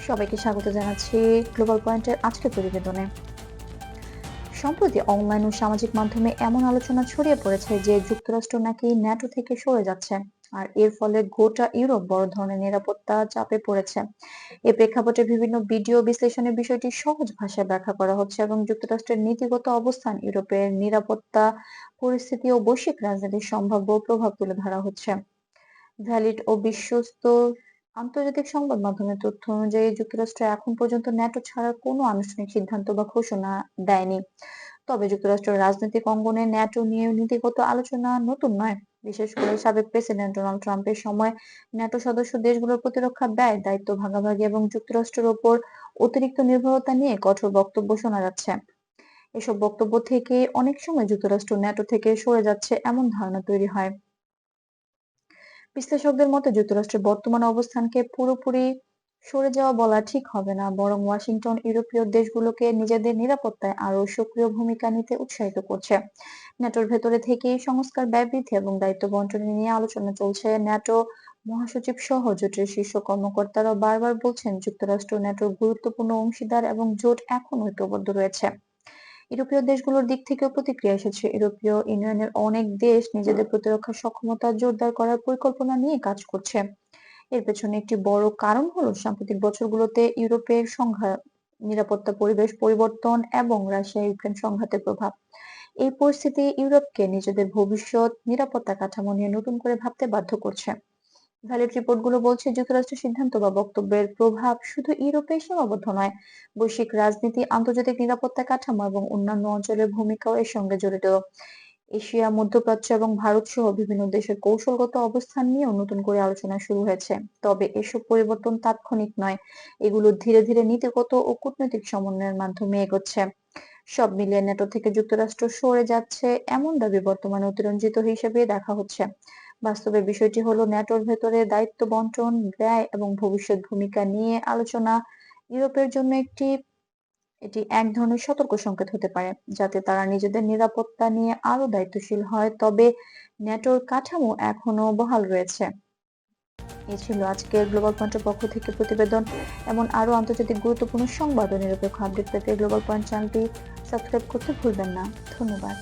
সবাইকে স্বাগত জানাচ্ছি গ্লোবাল পয়েন্টের আজকের প্রতিবেদনে। সম্প্রতি অনলাইন ও সামাজিক মাধ্যমে এমন আলোচনা ছড়িয়ে পড়েছে যে যুক্তরাষ্ট্র নাকি ন্যাটো থেকে সরে যাচ্ছে, আর এর ফলে গোটা ইউরোপ বড় ধরনের নিরাপত্তা চাপে পড়েছে। এ প্রেক্ষাপটে বিভিন্ন ভিডিও বিশ্লেষণে বিষয়টি সহজ ভাষায় ব্যাখ্যা করা হচ্ছে এবং যুক্তরাষ্ট্রের নীতিগত অবস্থান, ইউরোপের নিরাপত্তা পরিস্থিতি ও বৈশ্বিক রাজনীতির সম্ভাব্য প্রভাব তুলে ধরা হচ্ছে। ভ্যালিড ও বিশ্বস্ত আন্তর্জাতিক সংবাদ মাধ্যমের তথ্য অনুযায়ী যুক্তরাষ্ট্র এখন পর্যন্ত ন্যাটো ছাড়ার কোনো আনুষ্ঠানিক সিদ্ধান্ত বা ঘোষণা দেয়নি। তবে যুক্তরাষ্ট্রের রাজনৈতিক অঙ্গনে ন্যাটো নিয়ে নীতিগত আলোচনা নতুন নয়। বিশেষ করে সাবেক প্রেসিডেন্ট ডোনাল্ড ট্রাম্পের সময় ন্যাটো সদস্য দেশগুলোর প্রতিরক্ষা ব্যয়, দায়িত্ব ভাগাভাগি এবং যুক্তরাষ্ট্রের ওপর অতিরিক্ত নির্ভরতা নিয়ে কঠোর বক্তব্য শোনা যাচ্ছে। এসব বক্তব্য থেকে অনেক সময় যুক্তরাষ্ট্র ন্যাটো থেকে সরে যাচ্ছে এমন ধারণা তৈরি হয়। বিশ্লেষকদের মতে যুক্তরাষ্ট্রের বর্তমান অবস্থানকে পুরোপুরি সরে যাওয়া বলা ঠিক হবে না, বরং ওয়াশিংটন ইউরোপীয় দেশগুলোকে নিজেদের নিরাপত্তায় আরো সক্রিয় ভূমিকা নিতে উৎসাহিত করছে। ন্যাটোর ভেতরে থেকেই সংস্কার, ব্যয় বৃদ্ধি এবং দায়িত্ব বন্টন নিয়ে আলোচনা চলছে। ন্যাটো মহাসচিব সহ জোটের শীর্ষ কর্মকর্তারা বারবার বলছেন যুক্তরাষ্ট্র ন্যাটোর গুরুত্বপূর্ণ অংশীদার এবং জোট এখন ঐক্যবদ্ধ রয়েছে। ইউরোপীয় দেশগুলোর দিক থেকেও প্রতিক্রিয়া এসেছে। ইউরোপীয় ইউনিয়নের অনেক দেশ নিজেদের প্রতিরক্ষা সক্ষমতা জোরদার করার পরিকল্পনা নিয়ে কাজ করছে। এর পেছনে একটি বড় কারণ হলো সাম্প্রতিক বছরগুলোতে ইউরোপের সংঘাত, নিরাপত্তা পরিবেশ পরিবর্তন এবং রাশিয়া ইউক্রেন সংঘাতের প্রভাব। এই পরিস্থিতি ইউরোপকে নিজেদের ভবিষ্যৎ নিরাপত্তা কাঠামো নিয়ে নতুন করে ভাবতে বাধ্য করছে। ভ্যালিড রিপোর্টগুলো বলছে যুক্তরাষ্ট্রের সিদ্ধান্ত বা বক্তব্যের প্রভাব শুধু ইউরোপে সীমাবদ্ধ নয়, বৈশ্বিক রাজনীতি, আন্তর্জাতিক নিরাপত্তা কাঠামো এবং অন্যান্য অঞ্চলের ভূমিকাও এর সঙ্গে জড়িত। এশিয়া, মধ্যপ্রাচ্য এবং ভারত সহ বিভিন্ন দেশের কৌশলগত অবস্থান নিয়েও নতুন করে আলোচনা শুরু হয়েছে। তবে এসব পরিবর্তন তাৎক্ষণিক নয়, এগুলো ধীরে ধীরে নীতিগত ও কূটনৈতিক সমন্বয়ের মাধ্যমে এগোচ্ছে। সব মিলিয়ে ন্যাটো থেকে যুক্তরাষ্ট্র সরে যাচ্ছে এমন দাবি বর্তমানে অতিরঞ্জিত হিসেবে দেখা হচ্ছে। বাস্তবে বিষয়টি হলো ন্যাটোর ভেতরে দায়িত্ব বন্টন, ব্যয় এবং ভবিষ্যৎ ভূমিকা নিয়ে আলোচনা ইউরোপের জন্য এটি এক ধরনের সতর্ক সংকেত হতে পারে, যাতে তারা নিজেদের নিরাপত্তা নিয়ে আরো দায়িত্বশীল হয়। তবে ন্যাটোর কাঠামো এখনো বহাল রয়েছে। এই ছিল আজকের গ্লোবাল পয়েন্টের পক্ষ থেকে প্রতিবেদন। এমন আরো আন্তর্জাতিক গুরুত্বপূর্ণ সংবাদ ও নিরপেক্ষ আপডেট পেতে গ্লোবাল পয়েন্ট চ্যানেলটি সাবস্ক্রাইব করতে ভুলবেন না। ধন্যবাদ।